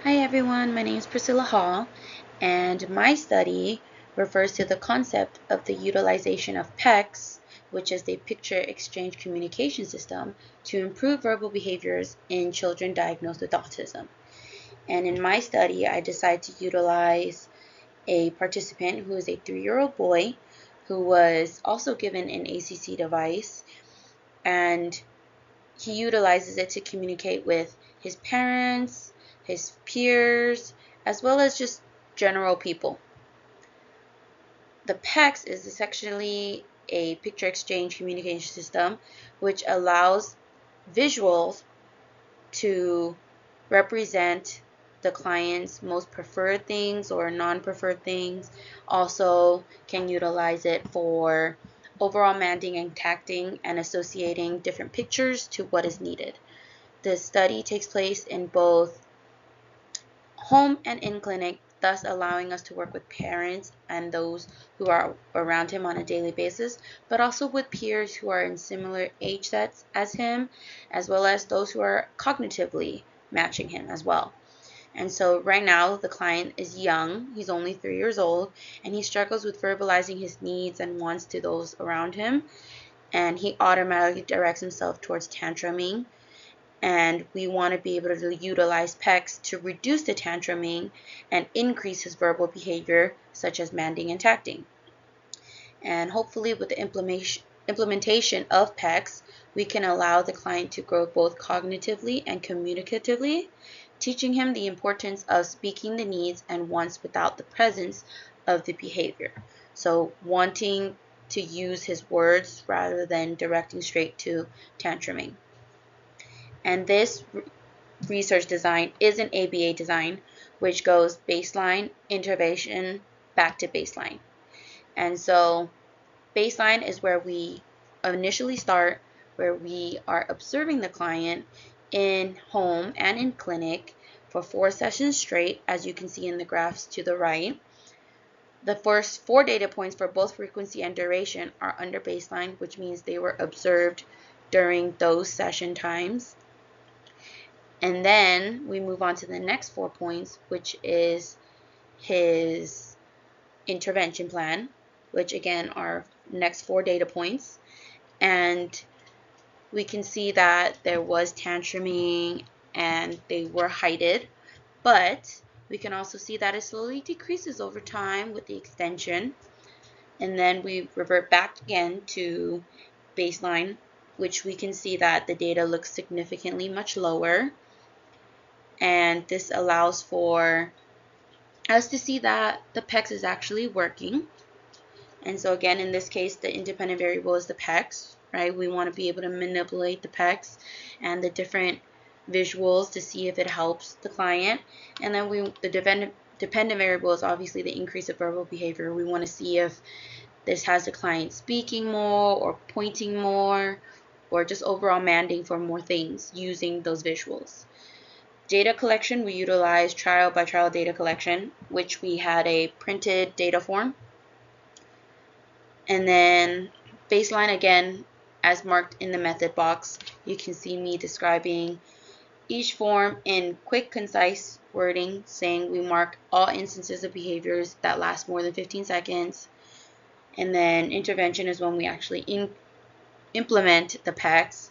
Hi everyone, my name is Priscilla Hall, and my study refers to the concept of the utilization of PECS, which is the Picture Exchange Communication System, to improve verbal behaviors in children diagnosed with autism. And in my study, I decided to utilize a participant who is a 3-year-old boy who was also given an ACC device, and he utilizes it to communicate with his parents, his peers, as well as just general people. The PECS is essentially a picture exchange communication system which allows visuals to represent the client's most preferred things or non-preferred things. Also can utilize it for overall manding and tacting and associating different pictures to what is needed. The study takes place in both home and in clinic, thus allowing us to work with parents and those who are around him on a daily basis, but also with peers who are in similar age sets as him, as well as those who are cognitively matching him as well. And so right now the client is young, he's only 3 years old, and he struggles with verbalizing his needs and wants to those around him, and he automatically directs himself towards tantruming. And we want to be able to utilize PECS to reduce the tantruming and increase his verbal behavior, such as manding and tacting. And hopefully with the implementation of PECS, we can allow the client to grow both cognitively and communicatively, teaching him the importance of speaking the needs and wants without the presence of the behavior. So wanting to use his words rather than directing straight to tantruming. And this research design is an ABA design, which goes baseline, intervention, back to baseline. And so baseline is where we initially start, where we are observing the client in home and in clinic for 4 sessions straight, as you can see in the graphs to the right. The first 4 data points for both frequency and duration are under baseline, which means they were observed during those session times. And then we move on to the next 4 points, which is his intervention plan, which again are next 4 data points. And we can see that there was tantruming and they were heighted, but we can also see that it slowly decreases over time with the extension. And then we revert back again to baseline, which we can see that the data looks significantly much lower. And this allows for us to see that the PECS is actually working. And so again, in this case, the independent variable is the PECS, right? We want to be able to manipulate the PECS and the different visuals to see if it helps the client. And then the dependent variable is obviously the increase of verbal behavior. We want to see if this has the client speaking more or pointing more or just overall manding for more things using those visuals. Data collection, we utilize trial by trial data collection, which we had a printed data form. And then baseline, again, as marked in the method box, you can see me describing each form in quick, concise wording, saying we mark all instances of behaviors that last more than 15 seconds. And then intervention is when we actually implement the PECS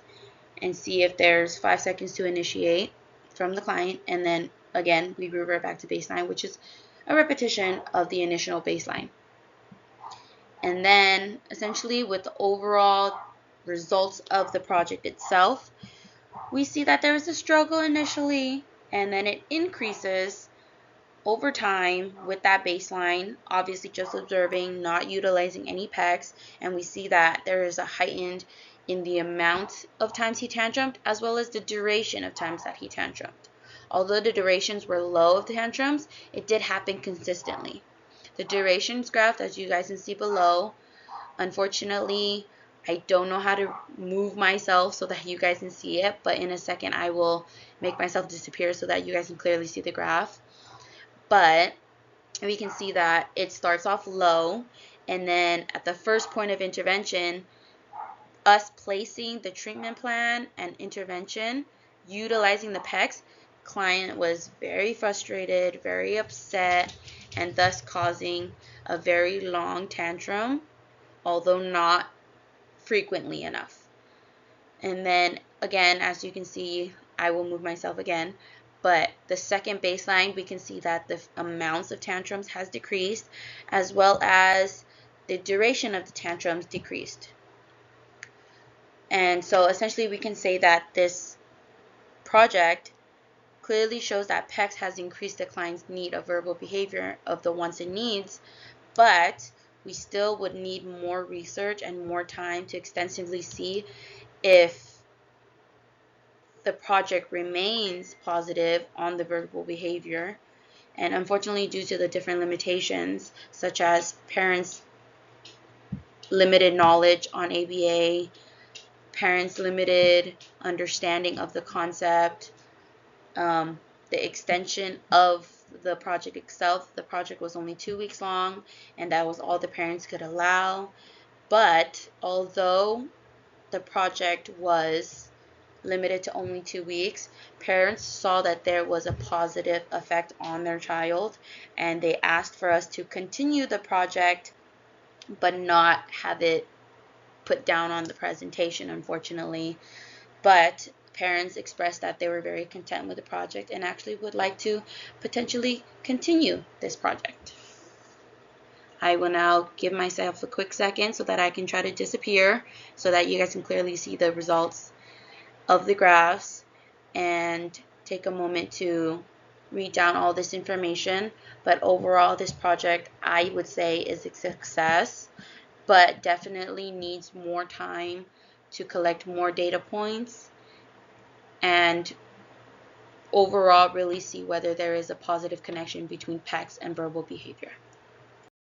and see if there's 5 seconds to initiate from the client, and then again we revert back to baseline, which is a repetition of the initial baseline. And then essentially with the overall results of the project itself, we see that there is a struggle initially and then it increases over time with that baseline, obviously just observing, not utilizing any PECS, and we see that there is a heightened in the amount of times he tantrumed as well as the duration of times that he tantrumed. Although the durations were low of the tantrums, it did happen consistently. The durations graph, as you guys can see below, unfortunately, I don't know how to move myself so that you guys can see it, but in a second I will make myself disappear so that you guys can clearly see the graph. But we can see that it starts off low, and then at the first point of intervention, us placing the treatment plan and intervention, utilizing the PECS, client was very frustrated, very upset, and thus causing a very long tantrum, although not frequently enough. And then again, as you can see, I will move myself again, but the second baseline, we can see that the amounts of tantrums has decreased, as well as the duration of the tantrums decreased. And so essentially we can say that this project clearly shows that PECS has increased the client's need of verbal behavior of the wants and needs, but we still would need more research and more time to extensively see if the project remains positive on the verbal behavior. And unfortunately, due to the different limitations, such as parents' limited knowledge on ABA, parents' limited understanding of the concept, the extension of the project itself. The project was only 2 weeks long, and that was all the parents could allow. But although the project was limited to only 2 weeks, parents saw that there was a positive effect on their child, and they asked for us to continue the project but not have it put down on the presentation, unfortunately. But parents expressed that they were very content with the project and actually would like to potentially continue this project. I will now give myself a quick second so that I can try to disappear so that you guys can clearly see the results of the graphs and take a moment to read down all this information. But overall, this project, I would say, is a success, but definitely needs more time to collect more data points and overall really see whether there is a positive connection between PECS and verbal behavior.